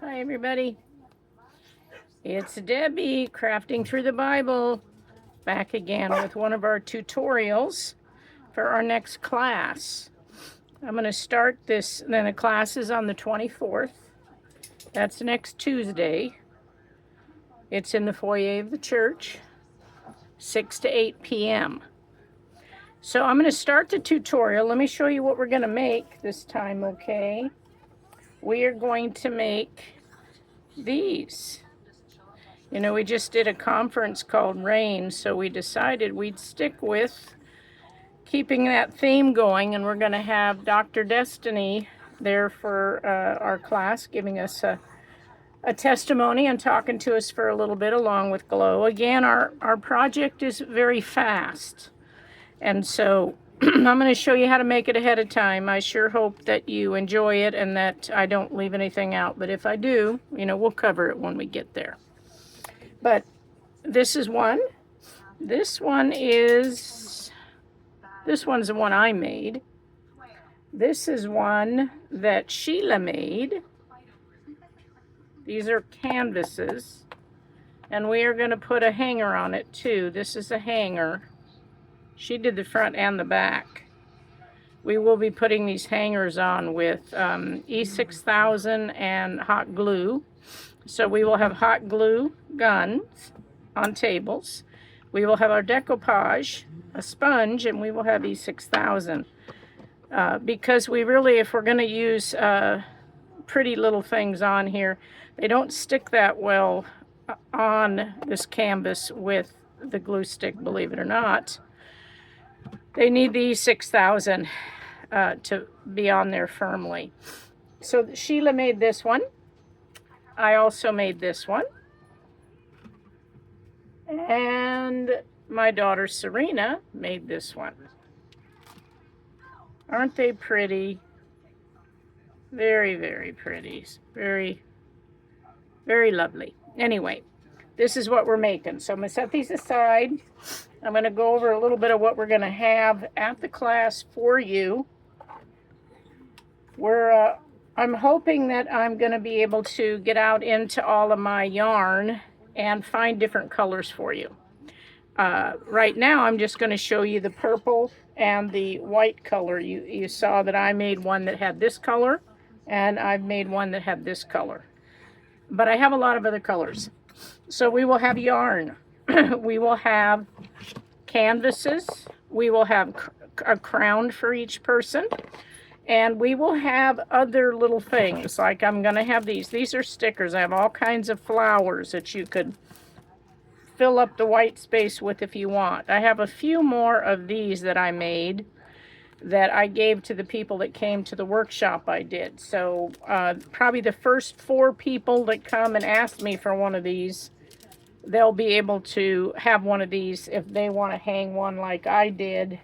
Hi, everybody. It's Debbie, Crafting Through the Bible, back again with one of our tutorials for our next class. I'm going to start this, then the class is on the 24th. That's next Tuesday. It's in the foyer of the church, 6 to 8 p.m. So I'm going to start the tutorial. Let me show you what we're going to make this time, okay? We are going to make these. You know, we just did a conference called Rain, so we decided we'd stick with keeping that theme going, and we're going to have Dr. Destiny there for our class, giving us a testimony and talking to us for a little bit along with Glow. Again, our project is very fast, and so I'm going to show you how to make it ahead of time. I sure hope that you enjoy it and that I don't leave anything out, but if I do, you know, we'll cover it when we get there. But this is one. This one's the one I made. This is one that Sheila made. These are canvases. And we are going to put a hanger on it too. This is a hanger. She did the front and the back. We will be putting these hangers on with E6000 and hot glue. So we will have hot glue guns on tables. We will have our decoupage, a sponge, and we will have E6000. Because we really, if we're going to use pretty little things on here, they don't stick that well on this canvas with the glue stick, believe it or not. They need the E6000 to be on there firmly. So Sheila made this one. I also made this one. And my daughter Serena made this one. Aren't they pretty? Very, very pretty. Very, very lovely. Anyway, this is what we're making. So I'm going to set these aside. I'm going to go over a little bit of what we're going to have at the class for you. I'm hoping that I'm going to be able to get out into all of my yarn and find different colors for you. Right now, I'm just going to show you the purple and the white color. You saw that I made one that had this color, and I've made one that had this color. But I have a lot of other colors. So we will have yarn. We will have canvases. We will have a crown for each person. And we will have other little things, like I'm going to have these. These are stickers. I have all kinds of flowers that you could fill up the white space with if you want. I have a few more of these that I made that I gave to the people that came to the workshop I did. So probably the first 4 people that come and ask me for one of these, they'll be able to have one of these if they want to hang one like I did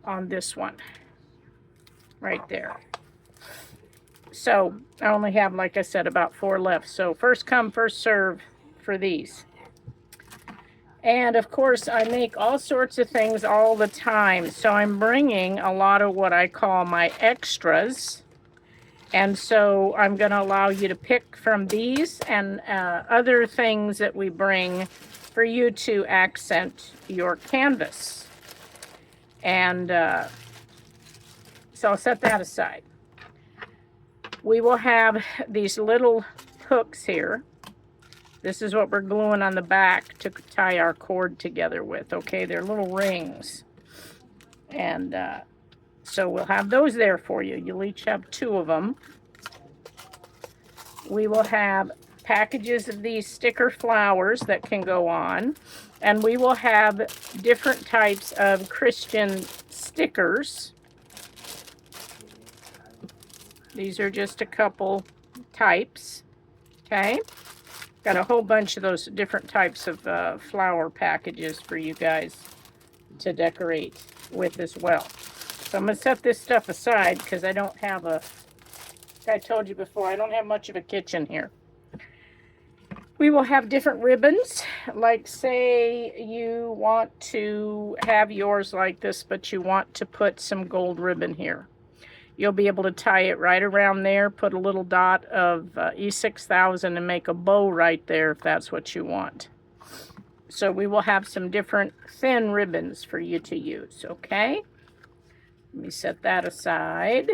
on this one. Right there. So I only have, like I said, about 4 left. So first come, first serve for these. And of course, I make all sorts of things all the time. So I'm bringing a lot of what I call my extras. And so I'm going to allow you to pick from these and other things that we bring for you to accent your canvas. And so I'll set that aside. We will have these little hooks here. This is what we're gluing on the back to tie our cord together with, okay? They're little rings. And so we'll have those there for you. You'll each have 2 of them. We will have packages of these sticker flowers that can go on. And we will have different types of Christian stickers. These are just a couple types, okay? Got a whole bunch of those different types of flower packages for you guys to decorate with as well. So I'm going to set this stuff aside because I don't have like I told you before, I don't have much of a kitchen here. We will have different ribbons, like say you want to have yours like this, but you want to put some gold ribbon here. you'll be able to tie it right around there, put a little dot of E6000 and make a bow right there if that's what you want. So we will have some different thin ribbons for you to use, okay? Let me set that aside.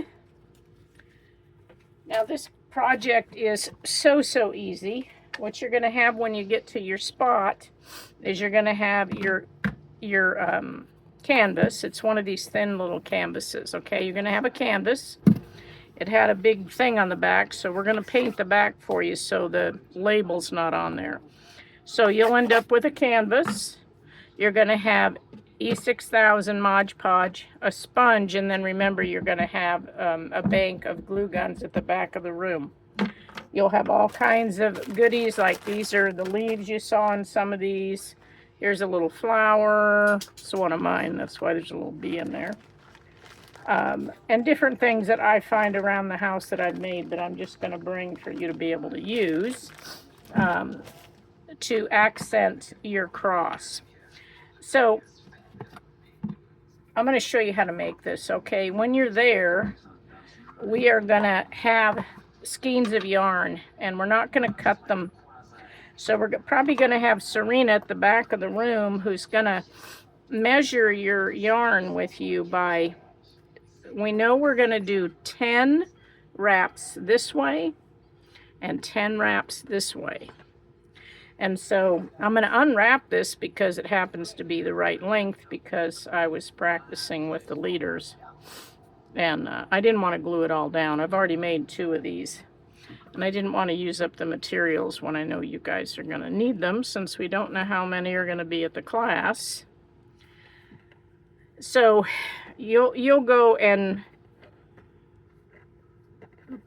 Now this project is so easy. What you're going to have when you get to your spot is you're going to have your canvas. It's one of these thin little canvases, okay? You're going to have a canvas. It had a big thing on the back, so we're going to paint the back for you so the label's not on there. So you'll end up with a canvas. You're going to have E6000 Mod Podge, a sponge, and then remember you're going to have a bank of glue guns at the back of the room. You'll have all kinds of goodies, like these are the leaves you saw in some of these. Here's a little flower. It's one of mine, that's why there's a little bee in there. And different things that I find around the house that I've made that I'm just going to bring for you to be able to use to accent your cross. So I'm going to show you how to make this, okay? When you're there, we are going to have skeins of yarn, and we're not going to cut them. So we're probably going to have Serena at the back of the room who's going to measure your yarn with you by, we know we're going to do 10 wraps this way and 10 wraps this way. And so I'm going to unwrap this because it happens to be the right length, because I was practicing with the leaders. And I didn't want to glue it all down. I've already made 2 of these. And I didn't want to use up the materials when I know you guys are going to need them, since we don't know how many are going to be at the class. So you'll go and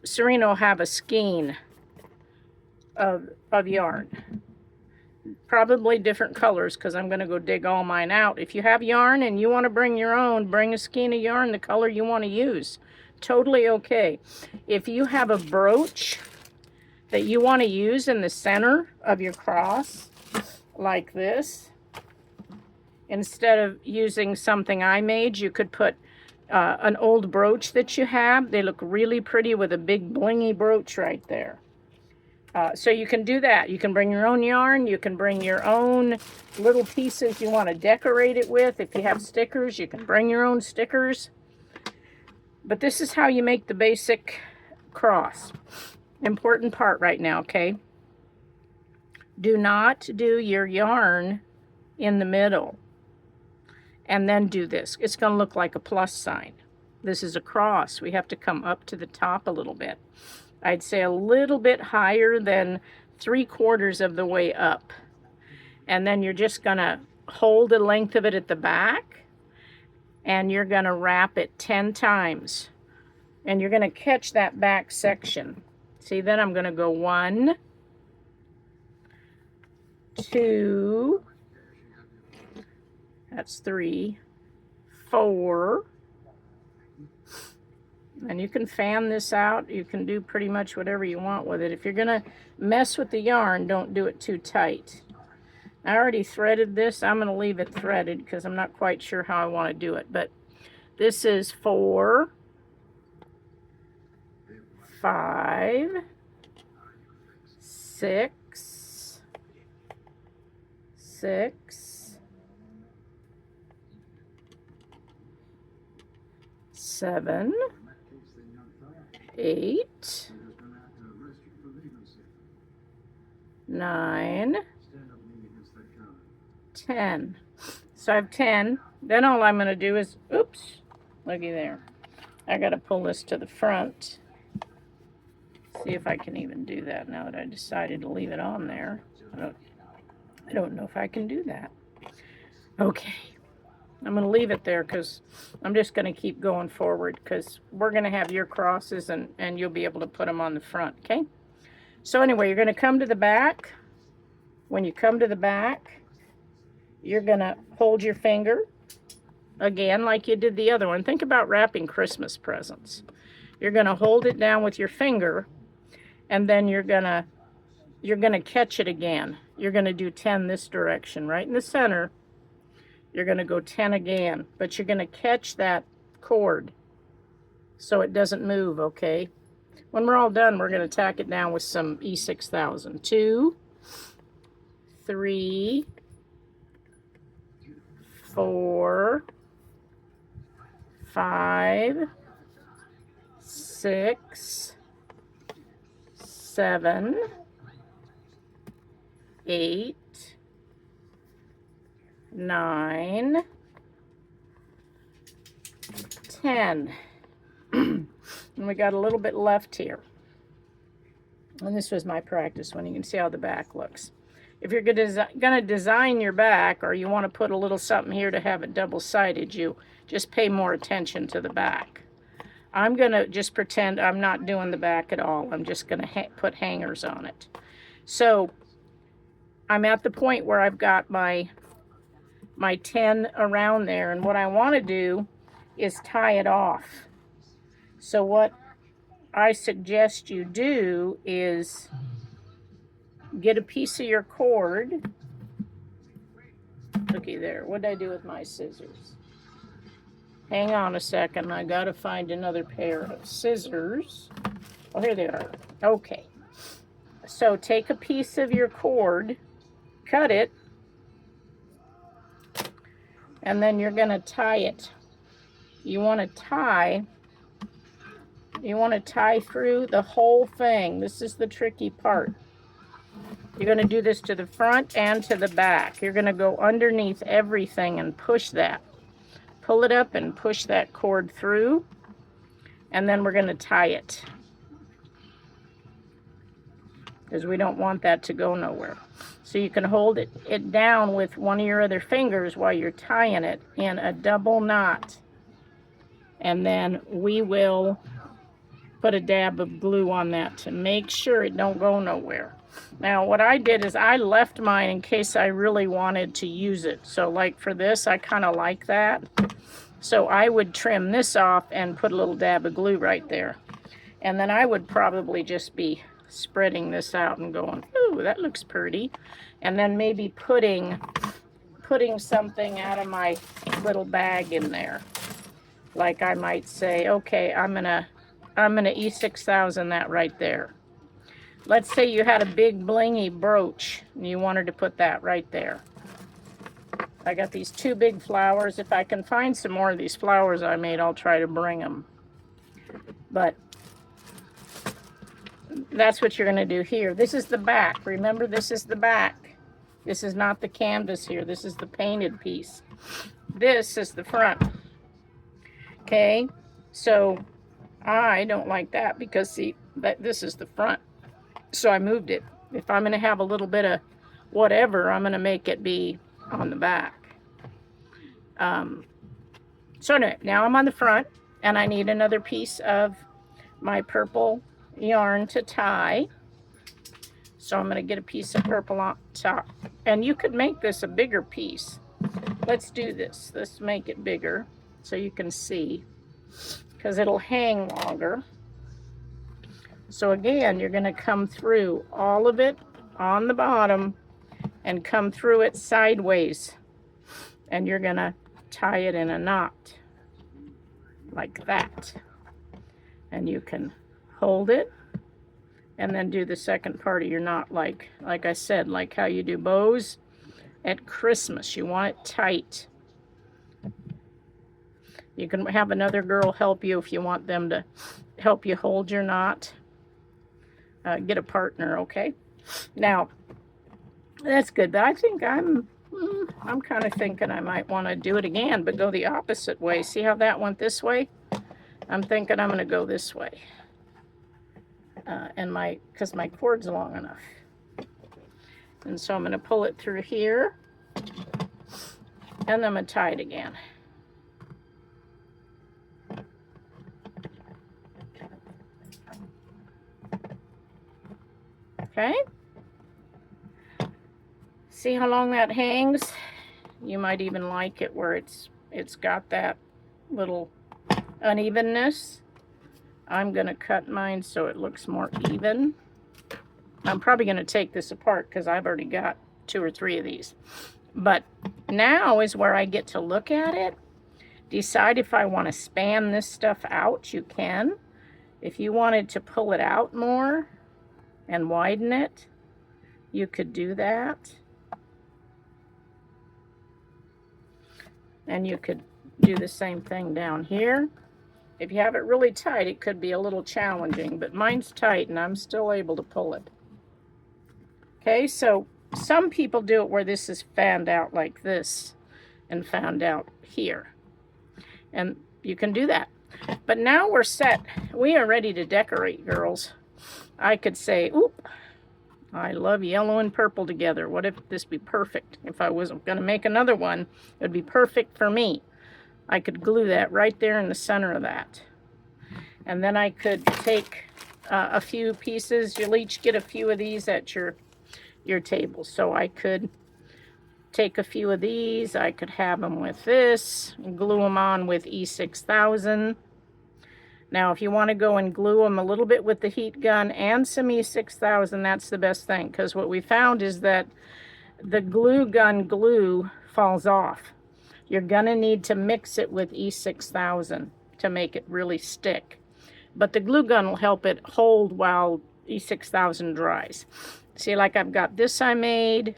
Serena will have a skein of yarn. Probably different colors, because I'm going to go dig all mine out. If you have yarn and you want to bring your own, bring a skein of yarn the color you want to use. Totally okay. If you have a brooch that you want to use in the center of your cross, like this, instead of using something I made, you could put an old brooch that you have. They look really pretty with a big blingy brooch right there. So you can do that. You can bring your own yarn. You can bring your own little pieces you want to decorate it with. If you have stickers, you can bring your own stickers. But this is how you make the basic cross. Important part right now, okay? Do not do your yarn in the middle and then do this. It's going to look like a plus sign. This is a cross. We have to come up to the top a little bit. I'd say a little bit higher than 3/4 of the way up. And then you're just going to hold the length of it at the back, and you're going to wrap it 10 times. And you're going to catch that back section. See, then I'm going to go 1, 2, that's 3, 4, and you can fan this out. You can do pretty much whatever you want with it. If you're going to mess with the yarn, don't do it too tight. I already threaded this. I'm going to leave it threaded because I'm not quite sure how I want to do it. But this is 4, 5, 6, 6, 7, 8, 9, 10. So I have 10. Then all I'm going to do is, oops, looky there. I got to pull this to the front. See if I can even do that now that I decided to leave it on there. I don't know if I can do that. Okay. I'm going to leave it there because I'm just going to keep going forward, because we're going to have your crosses and you'll be able to put them on the front, okay? So anyway, you're going to come to the back. When you come to the back, you're going to hold your finger, again, like you did the other one. Think about wrapping Christmas presents. You're going to hold it down with your finger, and then you're going to catch it again. You're going to do 10 this direction, right in the center. You're going to go 10 again, but you're going to catch that cord so it doesn't move, okay? When we're all done, we're going to tack it down with some E6000. 2, 3, 4, 5, 6, 7, 8, 9, 10. And we got a little bit left here. And this was my practice one. You can see how the back looks. If you're going to design your back, or you want to put a little something here to have it double-sided, you just pay more attention to the back. I'm going to just pretend I'm not doing the back at all. I'm just going to put hangers on it. So I'm at the point where I've got my 10 around there, and what I want to do is tie it off. So what I suggest you do is get a piece of your cord. Looky there. What did I do with my scissors? Hang on a second. I got to find another pair of scissors. Oh, here they are. Okay. So take a piece of your cord, cut it, and then you're going to tie it. You want to tie through the whole thing. This is the tricky part. You're going to do this to the front and to the back. You're going to go underneath everything and push that. Pull it up and push that cord through, and then we're going to tie it, because we don't want that to go nowhere. So you can hold it down with one of your other fingers while you're tying it in a double knot. And then we will put a dab of glue on that to make sure it don't go nowhere. Now what I did is I left mine in case I really wanted to use it. So like for this, I kind of like that. So I would trim this off and put a little dab of glue right there. And then I would probably just be spreading this out and going, ooh, that looks pretty. And then maybe putting something out of my little bag in there. Like I might say, okay, I'm gonna E6000 that right there. Let's say you had a big blingy brooch and you wanted to put that right there. I got these 2 big flowers. If I can find some more of these flowers I made, I'll try to bring them. But that's what you're going to do here. This is the back. Remember, this is the back. This is not the canvas here. This is the painted piece. This is the front. Okay, so I don't like that because, see, this is the front. So I moved it. If I'm going to have a little bit of whatever, I'm going to make it be on the back. So anyway, now I'm on the front, and I need another piece of my purple yarn to tie. So I'm going to get a piece of purple on top. And you could make this a bigger piece. Let's do this. Let's make it bigger so you can see, because it'll hang longer. So again, you're going to come through all of it on the bottom and come through it sideways. And you're going to tie it in a knot like that. And you can hold it and then do the second part of your knot like I said, like how you do bows at Christmas. You want it tight. You can have another girl help you if you want them to help you hold your knot. Get a partner, okay? Now, that's good, but I think I'm kind of thinking I might want to do it again, but go the opposite way. See how that went this way? I'm thinking I'm going to go this way. Because my cord's long enough. And so I'm going to pull it through here, and then I'm going to tie it again. Okay? See how long that hangs? You might even like it where it's got that little unevenness. I'm going to cut mine so it looks more even. I'm probably going to take this apart because I've already got 2 or 3 of these. But now is where I get to look at it. decide if I want to span this stuff out, you can. If you wanted to pull it out more and widen it, you could do that. And you could do the same thing down here. If you have it really tight, it could be a little challenging, but mine's tight and I'm still able to pull it. Okay, so some people do it where this is fanned out like this and fanned out here. And you can do that. But now we're set. We are ready to decorate, girls. I could say, oop, I love yellow and purple together. What if this be perfect? If I wasn't going to make another one, it would be perfect for me. I could glue that right there in the center of that. And then I could take a few pieces. You'll each get a few of these at your table. So I could take a few of these. I could have them with this and glue them on with E6000. Now, if you want to go and glue them a little bit with the heat gun and some E6000, that's the best thing, because what we found is that the glue gun glue falls off. You're going to need to mix it with E6000 to make it really stick. But the glue gun will help it hold while E6000 dries. See, like I've got this I made.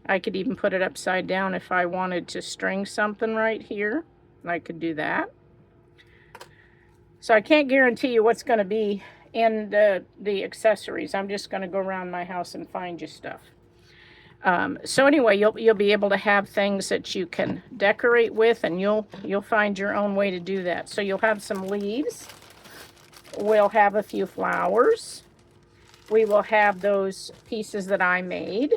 I could even put it upside down if I wanted to string something right here. I could do that. So I can't guarantee you what's going to be in the accessories. I'm just going to go around my house and find you stuff. So anyway, you'll be able to have things that you can decorate with, and you'll find your own way to do that. So you'll have some leaves. We'll have a few flowers. We will have those pieces that I made.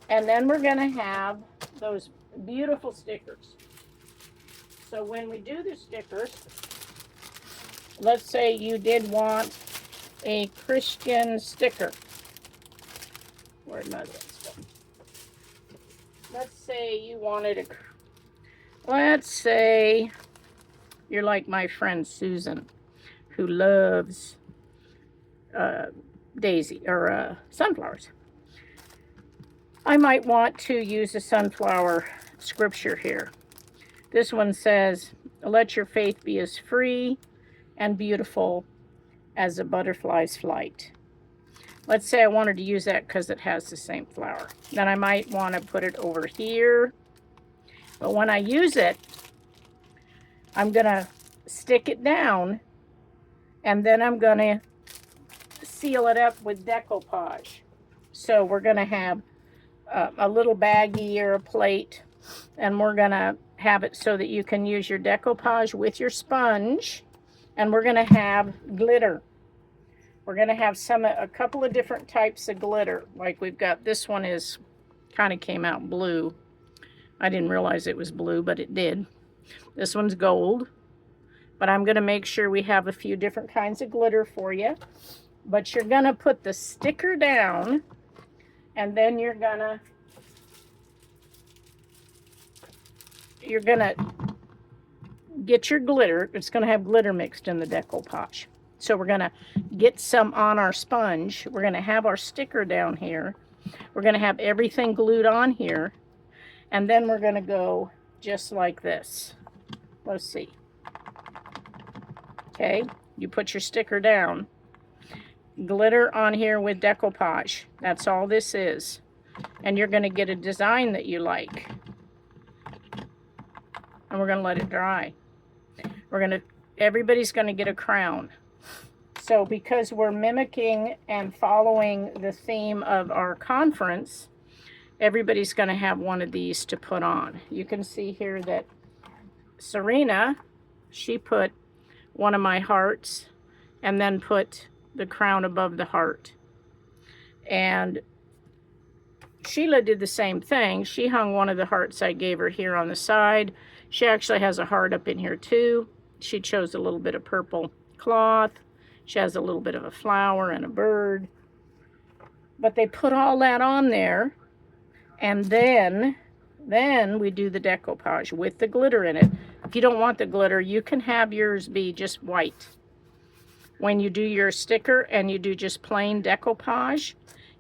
And then we're going to have those beautiful stickers. So when we do the stickers, let's say you did want a Christian sticker. Where'd my others go? Let's say you wanted let's say you're like my friend Susan, who loves daisy or sunflowers. I might want to use a sunflower scripture here. This one says, "Let your faith be as free and beautiful as a butterfly's flight." Let's say I wanted to use that because it has the same flower. Then I might want to put it over here. But when I use it, I'm going to stick it down, and then I'm going to seal it up with decoupage. So we're going to have a little baggie or a plate, and we're going to have it so that you can use your decoupage with your sponge. And we're going to have glitter. We're going to have a couple of different types of glitter. Like we've got, this one is kind of came out blue. I didn't realize it was blue, but it did. This one's gold. But I'm going to make sure we have a few different kinds of glitter for you. But you're going to put the sticker down, and then you're going to get your glitter. It's going to have glitter mixed in the decoupage. So we're going to get some on our sponge. We're going to have our sticker down here. We're going to have everything glued on here. And then we're going to go just like this. Let's see. Okay, you put your sticker down. Glitter on here with decoupage. That's all this is. And you're going to get a design that you like. And we're going to let it dry. Everybody's going to get a crown. So because we're mimicking and following the theme of our conference, everybody's going to have one of these to put on. You can see here that Serena, she put one of my hearts and then put the crown above the heart. And Sheila did the same thing. She hung one of the hearts I gave her here on the side. She actually has a heart up in here too. She chose a little bit of purple cloth. She has a little bit of a flower and a bird. But they put all that on there. And then we do the decoupage with the glitter in it. If you don't want the glitter, you can have yours be just white. When you do your sticker and you do just plain decoupage,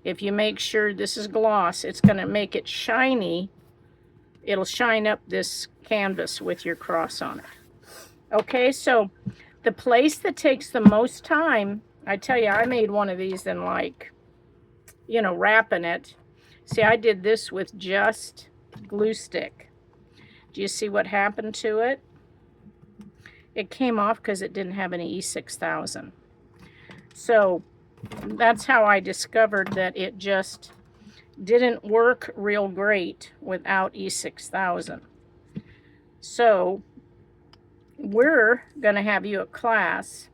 if you make sure this is gloss, it's going to make it shiny it'll shine up this canvas with your cross on it. Okay, so the place that takes the most time, I tell you, I made one of these in like, you know, wrapping it. See, I did this with just glue stick. Do you see what happened to it? It came off because it didn't have any E6000. So that's how I discovered that it just didn't work real great without E6000. So we're going to have you a class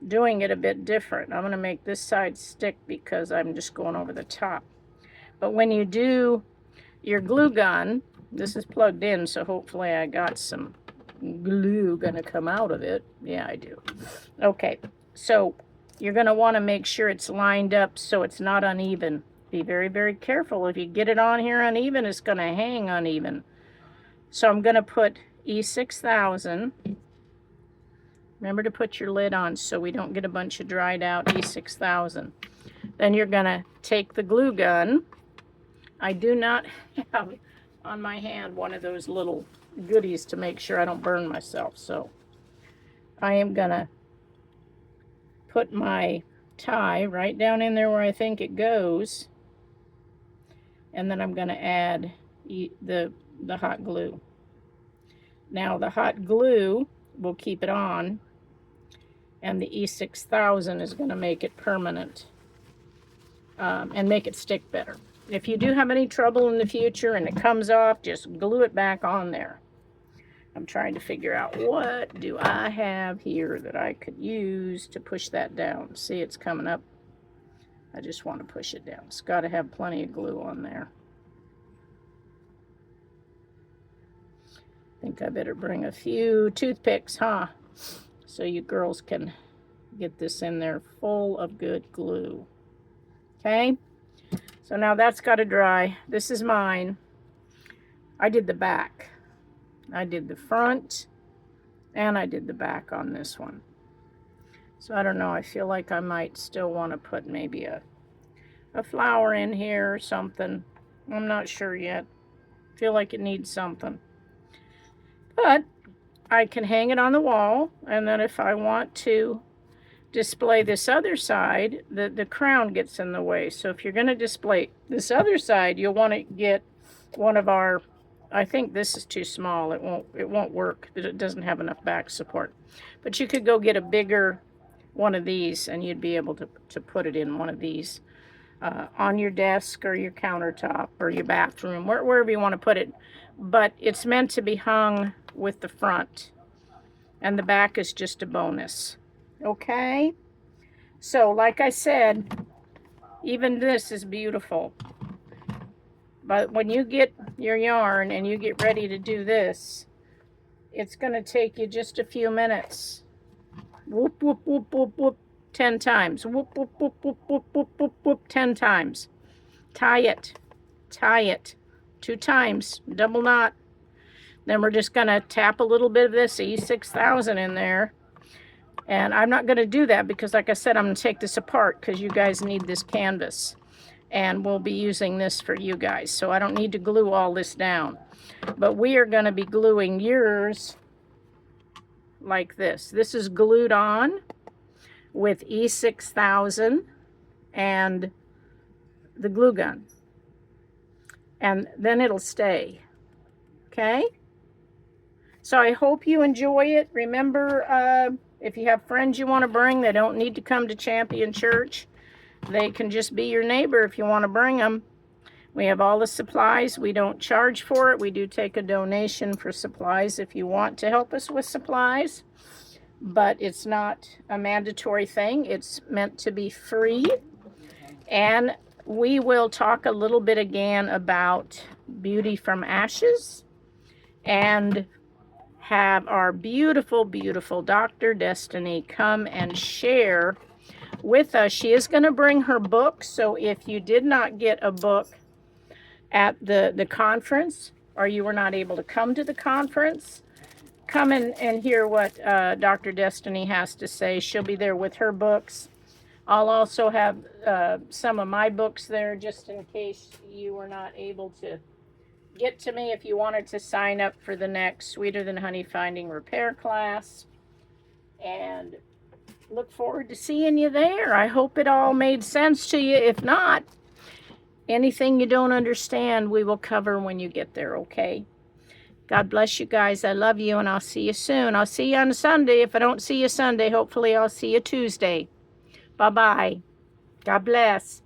doing it a bit different. I'm going to make this side stick because I'm just going over the top. But when you do your glue gun, this is plugged in, so hopefully I got some glue going to come out of it. Yeah, I do. Okay, so you're going to want to make sure it's lined up so it's not uneven. Be very, very careful. If you get it on here uneven, it's going to hang uneven. So I'm going to put E6000. Remember to put your lid on so we don't get a bunch of dried out E6000. Then you're going to take the glue gun. I do not have on my hand one of those little goodies to make sure I don't burn myself. So I am going to put my tie right down in there where I think it goes. And then I'm going to add the hot glue. Now the hot glue will keep it on, and the E6000 is going to make it permanent and make it stick better. If you do have any trouble in the future and it comes off, just glue it back on there. I'm trying to figure out what do I have here that I could use to push that down. See, it's coming up. I just want to push it down. It's got to have plenty of glue on there. I think I better bring a few toothpicks, huh? So you girls can get this in there full of good glue. Okay? So now that's got to dry. This is mine. I did the back. I did the front, and I did the back on this one. So I don't know. I feel like I might still want to put maybe a flower in here or something. I'm not sure yet. Feel like it needs something. But I can hang it on the wall, and then if I want to display this other side, the crown gets in the way. So if you're going to display this other side, you'll want to get one of our, I think this is too small. It won't work. It doesn't have enough back support. But you could go get a bigger one of these, and you'd be able to put it in one of these on your desk or your countertop or your bathroom, wherever you want to put it. But it's meant to be hung with the front, and the back is just a bonus. Okay, so like I said, even this is beautiful, but when you get your yarn and you get ready to do this, it's going to take you just a few minutes. Whoop, whoop, whoop, whoop, whoop, 10 times. Whoop, whoop, whoop, whoop, whoop, whoop, whoop, whoop, 10 times. Tie it, 2 times, double knot. Then we're just going to tap a little bit of this E6000 in there. And I'm not going to do that because, like I said, I'm going to take this apart because you guys need this canvas. And we'll be using this for you guys. So I don't need to glue all this down. But we are going to be gluing yours like this. This is glued on with E6000 and the glue gun. And then it'll stay. Okay? So I hope you enjoy it. Remember, if you have friends you want to bring, they don't need to come to Champion Church. They can just be your neighbor if you want to bring them. We have all the supplies. We don't charge for it. We do take a donation for supplies if you want to help us with supplies. But it's not a mandatory thing. It's meant to be free. And we will talk a little bit again about Beauty from Ashes and have our beautiful, beautiful Dr. Destiny come and share with us. She is going to bring her book. So if you did not get a book at the conference, or you were not able to come to the conference, come and hear what Dr. Destiny has to say. She'll be there with her books. I'll also have some of my books there just in case you were not able to get to me if you wanted to sign up for the next Sweeter Than Honey Finding Repair class. And look forward to seeing you there. I hope it all made sense to you. If not, anything you don't understand, we will cover when you get there, okay? God bless you guys. I love you, and I'll see you soon. I'll see you on Sunday. If I don't see you Sunday, hopefully I'll see you Tuesday. Bye-bye. God bless.